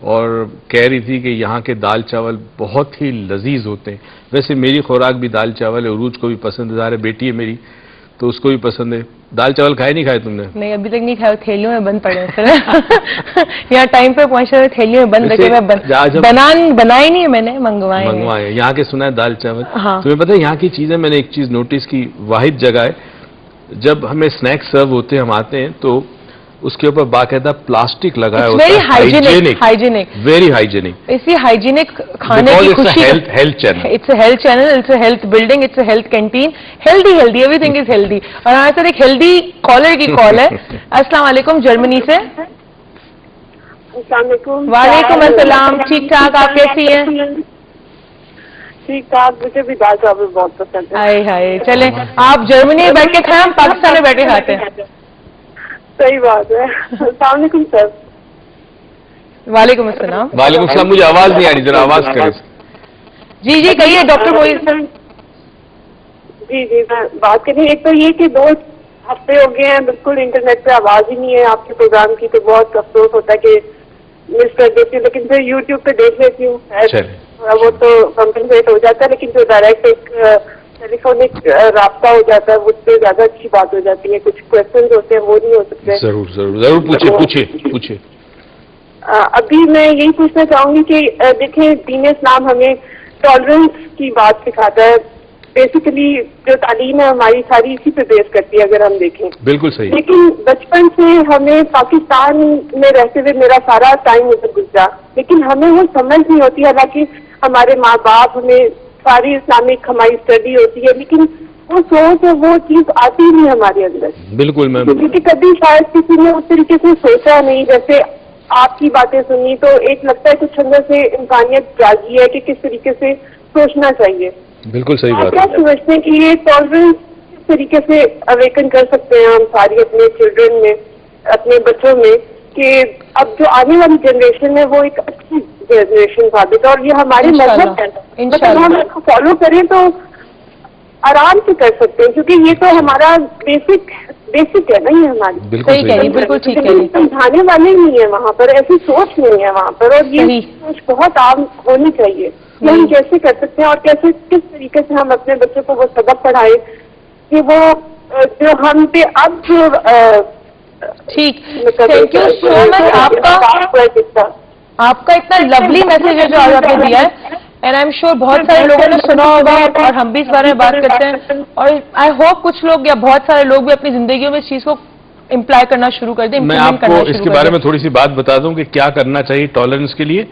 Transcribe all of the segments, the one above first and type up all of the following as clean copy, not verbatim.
اور کہہ رہی تھی کہ یہاں کے دال چاول بہت ہی لذیذ ہوتے ہیں. ویسے میری خوراک بھی دال چاول ہے, عروج کو بھی پسند ہے, ظاہر ہے بیٹی ہے میری تو اس کو بھی پسند ہے. دال چاول کھائے نہیں کھائے تم نے؟ نہیں ابھی تک نہیں کھائے, تھیلیوں میں بند پڑے ہیں یہاں ٹائم پہ پہنچے ہوئے تھیلیوں میں بند رکھے ہوئے, بنائے نہیں میں نے, منگوائے. یہاں کے سنا ہے دال چاول. ہاں تمہیں پتہ ہے یہاں کی چیزیں, میں نے ایک چیز نوٹس کی, واحد جگہ ہے جب ہمیں اسنیک سرو ہوتے ہیں, ہم آتے ہیں تو اس کے اوپر باقاعدہ پلاسٹک لگایا ہوتا ہے, ہائیجینک, ویری ہائیجینک. اسی ہائیجینک کھانے کی خوشی, health channel, it's a health channel, it's a health building, it's a health canteen, healthy everything is healthy. اور ہمارے ساتھ ایک ہیلدی کالر کی کال ہے. السلام علیکم, جرمنی سے. السلام علیکم. وعلیکم السلام. ٹھیک ٹھاک, آپ کیسی ہیں؟ ٹھیک ٹھاک, مجھے بھی دال چاول بہت پسند ہے. ہائے ہائے, چلیں آپ جرمنی میں بیٹھ کے کھائیں, ہم پاکستان میں بیٹھ کے کھاتے ہیں. صحیح بات ہے. السلام علیکم سر. وعلیکم السلام. وعلیکم السلام. مجھے آواز نہیں آ رہی, ذرا آواز کریں. جی جی کہیے ڈاکٹر موئز. جی میں بات کر رہی ہوں. ایک تو یہ کہ 2 ہفتے ہو گئے ہیں بالکل انٹرنیٹ پہ آواز ہی نہیں ہے آپ کے پروگرام کی, تو بہت افسوس ہوتا ہے کہ مس کر دیتی ہوں, لیکن پھر یوٹیوب پہ دیکھ لیتی ہوں. وہ تو کمپنسیٹ ہو جاتا ہے, لیکن جو ڈائریکٹ ایک ٹیلی فونک رابطہ ہو جاتا ہے اس سے زیادہ اچھی بات ہو جاتی ہے. کچھ کوشچنز ہوتے ہیں وہ نہیں ہو سکتے. ضرور پوچھیے. ابھی میں یہی پوچھنا چاہوں گی کہ دیکھیں دین اسلام ہمیں ٹالرنس کی بات سکھاتا ہے. بیسیکلی جو تعلیم ہے ہماری ساری اسی پہ بیس کرتی ہے اگر ہم دیکھیں. بالکل صحیح. لیکن بچپن سے ہمیں پاکستان میں رہتے ہوئے میرا سارا ٹائم ادھر گزرا, لیکن ہمیں وہ سمجھ نہیں ہوتی. حالانکہ ہمارے ماں باپ ہمیں ساری اسلامک ہماری اسٹڈی ہوتی ہے, لیکن وہ سوچ ہے وہ چیز آتی ہی نہیں ہمارے اندر. بالکل میم. کیونکہ کبھی شاید کسی نے اس طریقے سے سوچا نہیں. جیسے آپ کی باتیں سنی تو ایک لگتا ہے کچھ اندر سے انسانیت جاگی ہے کہ کس طریقے سے سوچنا چاہیے. بالکل صحیح بات. کیا سمجھتے ہیں کہ یہ ٹالرنس کس طریقے سے اویکن کر سکتے ہیں ہم ساری اپنے چلڈرن میں, اپنے بچوں میں, کہ اب جو آنے والی جنریشن ہے وہ ایک اچھی جنریشن ثابت ہے, اور یہ ہمارے مذہب ہے. مطلب ہم اس کو فالو کریں تو آرام سے کر سکتے ہیں, کیونکہ یہ تو ہمارا بیسک ہے نا, یہ ہماری. بالکل ٹھیک ہے. سمجھانے والے نہیں ہیں وہاں پر, ایسی سوچ نہیں ہے وہاں پر, اور یہ سوچ بہت عام ہونی چاہیے. کہ ہم کیسے کر سکتے ہیں اور کیسے کس طریقے سے ہم اپنے بچوں کو وہ سبق پڑھائیں کہ وہ جو ہم پہ اب جو ٹھیک. تھینک یو سو مچ. آپ کا اتنا لولی میسج ہے جو آج آپ نے دیا ہے, اینڈ آئی ایم شیور بہت سارے لوگوں نے سنا ہوگا, اور ہم بھی اس بارے میں بات کرتے ہیں, اور آئی ہوپ کچھ لوگ یا بہت سارے لوگ بھی اپنی زندگیوں میں اس چیز کو امپلائی کرنا شروع کر دیں. میں آپ کو اس کے بارے میں تھوڑی سی بات بتا دوں کہ کیا کرنا چاہیے ٹالرنس کے لیے,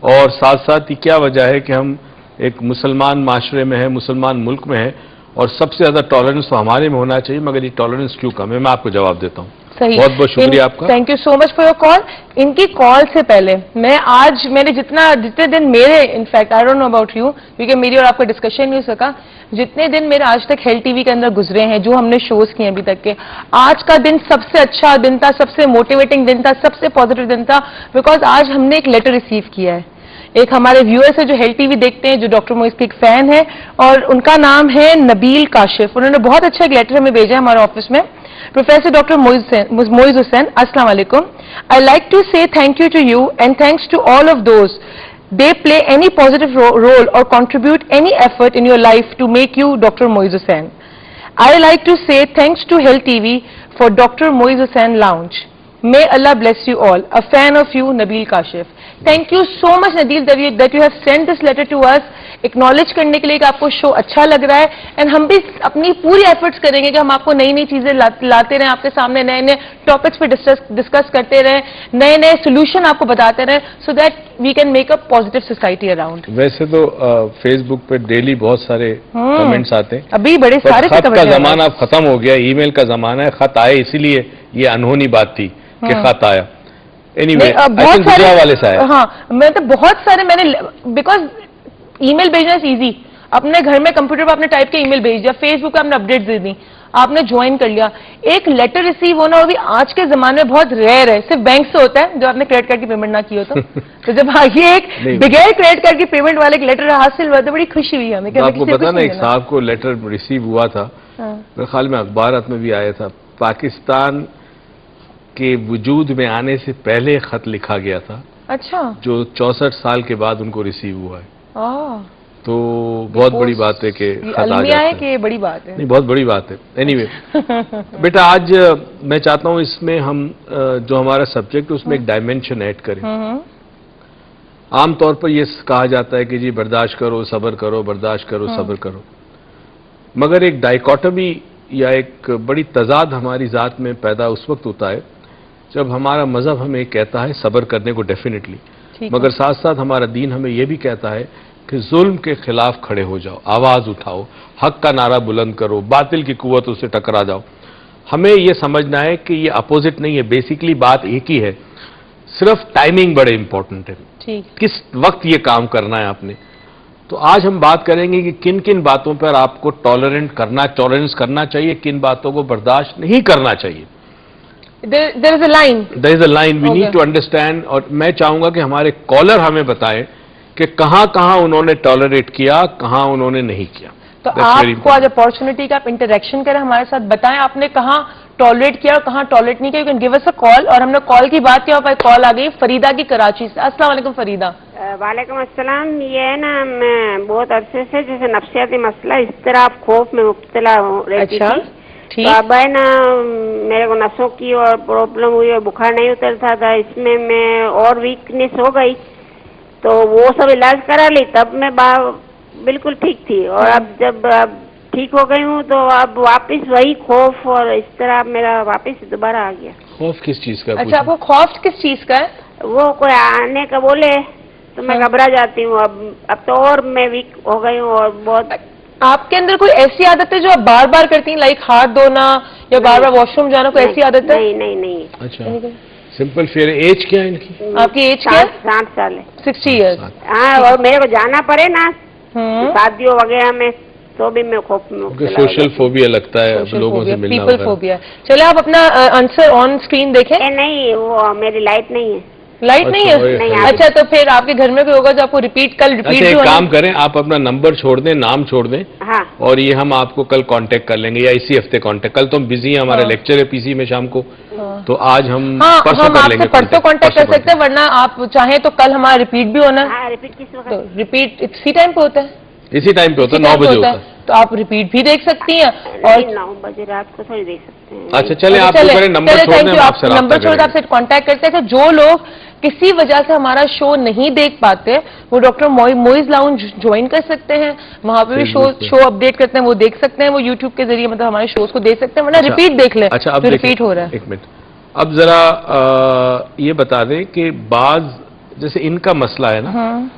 اور ساتھ ساتھ یہ کیا وجہ ہے کہ ہم ایک مسلمان معاشرے میں ہیں, مسلمان ملک میں ہیں, اور سب سے زیادہ ٹالرنس تو ہمارے میں ہونا چاہیے, مگر یہ ٹالرنس کیوں کم ہے, میں آپ کو جواب دیتا ہوں. بہت بہت شکریہ آپ کا. Thank you so much for your call. ان کی کال سے پہلے میں نے جتنے دن میرے, in fact I don't know about you, کیونکہ میری اور آپ کا ڈسکشن نہیں ہو سکا, جتنے دن میرے آج تک ہیلتھ ٹی وی کے اندر گزرے ہیں, جو ہم نے شوز کیے ابھی تک کے, آج کا دن سب سے اچھا دن تھا, سب سے موٹیویٹنگ دن تھا, سب سے پازیٹیو دن تھا, بیکاز آج ہم نے ایک لیٹر ریسیو کیا ہے. ایک ہمارے ویورز ہیں جو ہیلتھ ٹی وی دیکھتے ہیں, جو ڈاکٹر موئز کے ایک فین ہے, اور ان کا نام ہے نبیل کاشف. انہوں نے بہت اچھا ایک لیٹر ہمیں بھیجا ہے ہمارے آفس میں. Professor Dr. Moiz Hussain, Assalamu alaikum. I like to say thank you to you and thanks to all of those. They play any positive role or contribute any effort in your life to make you Dr. Moiz Hussain. I like to say thanks to Health TV for Dr. Moiz Hussain Lounge. May Allah bless you all. A fan of you, Nabil Kashif. Thank you so much, Nabil, that you have sent this letter to us. Acknowledge کرنے کے لیے کہ آپ کو شو اچھا لگ رہا ہے, اینڈ ہم بھی اپنی پوری ایفرٹس کریں گے کہ ہم آپ کو نئی نئی چیزیں لاتے رہیں, آپ کے سامنے نئے نئے ٹاپکس پہ ڈسکس کرتے رہیں, نئے نئے سولوشن آپ کو بتاتے رہیں, so that we can make a positive society around. ویسے تو فیس بک پہ ڈیلی بہت سارے کمنٹس آتے ہیں, ابھی بڑے سارے خط کا زمانہ اب ختم ہو گیا, ای میل کا زمانہ ہے. خط آئے اسی لیے یہ انہونی بات تھی کہ خط آیا. بہت سارے, ہاں میں تو بہت سارے میں نے, بیکاز ای میل بھیجنا از ایزی, اپنے گھر میں کمپیوٹر پہ آپ نے ٹائپ کے ای میل بھیج دیا, فیس بک پہ آپ نے اپڈیٹ دے دی, آپ نے جوائن کر لیا. ایک لیٹر ریسیو ہونا وہ بھی آج کے زمانے میں بہت ریئر ہے, صرف بینک سے ہوتا ہے جو آپ نے کریڈٹ کارڈ کی پیمنٹ نہ کی ہو تو جب یہ ایک بغیر کریڈٹ کارڈ کی پیمنٹ والے ایک لیٹر حاصل ہوا تو بڑی خوشی ہوئی ہمیں. آپ کو پتا نا ایک صاحب کو لیٹر ریسیو ہوا تھا, میرے خیال میں اخبارات میں بھی آیا تھا, پاکستان کے وجود میں آنے سے پہلے خط لکھا گیا تھا اچھا جو 64 سال کے بعد ان کو ریسیو ہوا ہے. تو بہت بڑی بات ہے کہ خط آ جاتا ہے. کہ بڑی بات ہے. نہیں, بہت بڑی بات ہے. اینی وے بیٹا, آج میں چاہتا ہوں اس میں ہم جو ہمارا سبجیکٹ اس میں ایک ڈائمینشن ایڈ کریں. عام طور پر یہ کہا جاتا ہے کہ جی برداشت کرو, صبر کرو, برداشت کرو, صبر کرو. مگر ایک ڈائیکاٹمی یا ایک بڑی تضاد ہماری ذات میں پیدا اس وقت ہوتا ہے جب ہمارا مذہب ہمیں کہتا ہے صبر کرنے کو ڈیفینیٹلی, مگر ساتھ ساتھ ہمارا دین ہمیں یہ بھی کہتا ہے کہ ظلم کے خلاف کھڑے ہو جاؤ, آواز اٹھاؤ, حق کا نعرہ بلند کرو, باطل کی قوتوں سے ٹکرا جاؤ. ہمیں یہ سمجھنا ہے کہ یہ اپوزٹ نہیں ہے, بیسیکلی بات ایک ہی ہے, صرف ٹائمنگ بڑے امپورٹنٹ ہے, کس وقت یہ کام کرنا ہے آپ نے. تو آج ہم بات کریں گے کہ کن کن باتوں پر آپ کو ٹالرنس کرنا چاہیے, کن باتوں کو برداشت نہیں کرنا چاہیے. There is a line. There is a line we need to understand. اور میں چاہوں گا کہ ہمارے کالر ہمیں بتائیں کہ کہاں کہاں انہوں نے ٹالریٹ کیا, کہاں انہوں نے نہیں کیا. تو آپ کو آج اپارچونٹی کا آپ انٹریکشن کریں ہمارے ساتھ, بتائیں آپ نے کہاں ٹالریٹ کیا اور کہاں ٹالریٹ نہیں کیا. یو کین گیو اس اے کال. اور ہم نے کال کی بات کیا, کال آ گئی فریدہ کی کراچی سے. السلام علیکم فریدہ. وعلیکم السلام. یہ ہے نا, میں بہت عرصے سے جیسے نفسیاتی مسئلہ اضطراب خوف میں مبتلا رہتی تھی. تو اب ہے نا میرے کو نسوں کی اور پرابلم ہوئی اور بخار نہیں اترتا تھا, اس میں اور ویکنیس ہو گئی. تو وہ سب علاج کرا لی, تب میں بالکل ٹھیک تھی. اور اب جب ٹھیک ہو گئی ہوں تو اب واپس وہی خوف اور اضطراب میرا واپس دوبارہ آ گیا. خوف کس چیز کا؟ اچھا, آپ کو خوف کس چیز کا ہے؟ وہ کوئی آنے کا بولے تو میں گھبرا جاتی ہوں. اب تو اور میں ویک ہو گئی ہوں. اور بہت آپ کے اندر کوئی ایسی عادت ہے جو آپ بار بار کرتی ہیں, لائک ہاتھ دھونا یا بار بار واش روم جانا, کوئی ایسی عادت ہے؟ نہیں. اچھا, سمپل. پھر ایج کیا ہے ان کی؟ آپ کی ایج کیا ہے؟ 60 سال ہے. 60 ایئرس. ہاں, اور میرے کو جانا پڑے نا شادیوں وغیرہ میں تو بھی میں خوف میں. سوشل فوبیا لگتا ہے لوگوں سے ملنا. People phobia. چلے آپ اپنا آنسر آن اسکرین دیکھیں. نہیں, وہ میری لائٹ نہیں ہے. لائٹ نہیں ہے؟ اچھا, تو پھر آپ کے گھر میں کوئی ہوگا جو آپ کو کل ریپیٹ. ایک کام کریں, آپ اپنا نمبر چھوڑ دیں, نام چھوڑ دیں, اور یہ ہم آپ کو کل کانٹیکٹ کر لیں گے یا اسی ہفتے کانٹیکٹ. کل تو ہم بزی ہیں, ہمارا لیکچر ہے پی سی میں شام کو, تو آج ہم پرسوں کر لیں گے. پرسوں کانٹیکٹ کر سکتے ہیں, ورنہ آپ چاہیں تو کل ہمارا ریپیٹ بھی ہونا ہے. ریپیٹ اسی ٹائم پہ ہوتا ہے. اسی ٹائم پہ ہوتا ہے, 9 بجے ہوتا ہے. تو آپ ریپیٹ بھی دیکھ سکتی ہیں. اور 9 بجے رات کو تھوڑی دیکھ سکتے ہیں. اچھا چلیں, آپ نمبر چھوڑ آپ سے کانٹیکٹ کرتے ہیں. جو لوگ کسی وجہ سے ہمارا شو نہیں دیکھ پاتے وہ ڈاکٹر موئز لاؤنج جوائن کر سکتے ہیں, وہاں پہ بھی شو اپڈیٹ کرتے ہیں, وہ دیکھ سکتے ہیں. وہ یوٹیوب کے ذریعے مطلب ہمارے شوز کو دیکھ سکتے ہیں, ورنہ ریپیٹ دیکھ لیں. اچھا, اب ریپیٹ ہو رہا ہے. ایک منٹ, اب ذرا یہ بتا دیں کہ بعض جیسے ان کا مسئلہ ہے نا,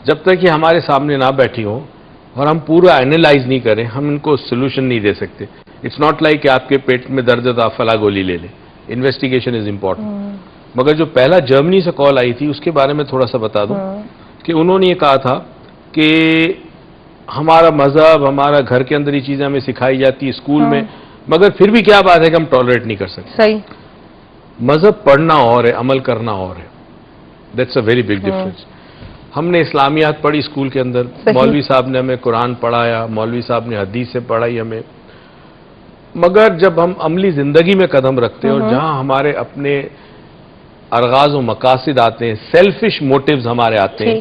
جب تک یہ ہمارے سامنے نہ بیٹھی ہو اور ہم پورا اینالائز نہیں کریں, ہم ان کو سولوشن نہیں دے سکتے. اٹس ناٹ لائک کہ آپ کے پیٹ میں درد ہے تو آپ فلاں گولی لے لیں. Investigation is important. مگر جو پہلا جرمنی سے کال آئی تھی اس کے بارے میں تھوڑا سا بتا دوں کہ انہوں نے یہ کہا تھا کہ ہمارا مذہب, ہمارا گھر کے اندر یہ چیزیں ہمیں سکھائی جاتی ہے اسکول میں, مگر پھر بھی کیا بات ہے کہ ہم ٹالریٹ نہیں کر سکتے. صحیح. مذہب پڑھنا اور ہے, عمل کرنا اور ہے. That's a very big difference. ہم نے اسلامیات پڑھی اسکول کے اندر, مولوی صاحب نے ہمیں قرآن پڑھایا, مولوی صاحب نے حدیث سے پڑھائی ہمیں, مگر جب ہم عملی زندگی میں قدم رکھتے ہیں اور جہاں ہمارے اپنے ارغاز و مقاصد آتے ہیں, سیلفش موٹیوز ہمارے آتے ہیں,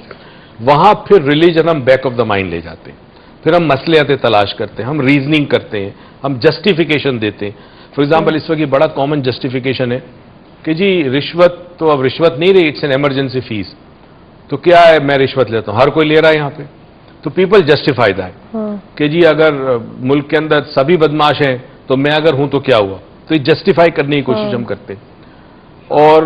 وہاں پھر ریلیجن ہم بیک آف دا مائنڈ لے جاتے ہیں. پھر ہم مصلحتیں تلاش کرتے ہیں, ہم ریزننگ کرتے ہیں, ہم جسٹیفیکیشن دیتے ہیں. فار ایگزامپل اس وقت یہ بڑا کامن جسٹیفیکیشن ہے کہ جی رشوت تو اب رشوت نہیں رہی, اٹس این ایمرجنسی فیس. تو کیا ہے, میں رشوت لیتا ہوں, ہر کوئی لے رہا ہے یہاں پہ, تو پیپل جسٹیفائی دیٹ کہ جی اگر ملک کے اندر سبھی بدماش ہیں تو میں اگر ہوں تو کیا ہوا. تو یہ جسٹیفائی کرنے کی کوشش ہم کرتے ہیں, اور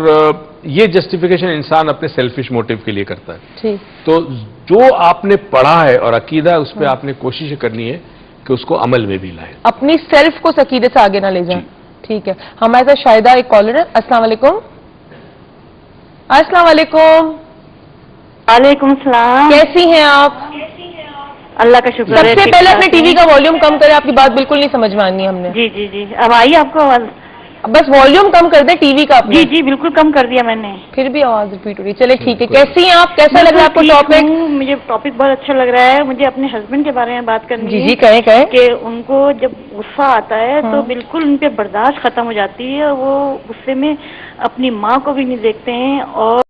یہ جسٹیفیکیشن انسان اپنے سیلفش موٹیو کے لیے کرتا ہے. تو جو آپ نے پڑھا ہے اور عقیدہ ہے اس پہ آپ نے کوشش کرنی ہے کہ اس کو عمل میں بھی لائے, اپنی سیلف کو عقیدے سے آگے نہ لے جائیں. ٹھیک ہے, ہمارے ساتھ شاہدہ ایک کالر ہے. السلام علیکم. السلام علیکم. وعلیکم السلام. کیسی ہیں آپ؟ اللہ کا شکر ہے. سب سے پہلے اپنے ٹی وی کا والیوم کم کریں, آپ کی بات بالکل نہیں سمجھ میں آنی ہم نے. جی جی جی, اب آئی آپ کو آواز؟ بس والیوم کم کر دیں ٹی وی کا. جی جی بالکل کم کر دیا میں نے, پھر بھی آواز ریپیٹ ہو رہی. چلے ٹھیک ہے, کیسی ہیں آپ, کیسا لگ رہا ہے آپ کو ٹاپک؟ مجھے ٹاپک بہت اچھا لگ رہا ہے. مجھے اپنے ہسبینڈ کے بارے میں بات کرنی ہے. جی کہیں کہ ان کو جب غصہ آتا ہے تو بالکل ان پہ برداشت ختم ہو جاتی ہے, اور وہ غصے میں اپنی ماں کو بھی نہیں دیکھتے ہیں اور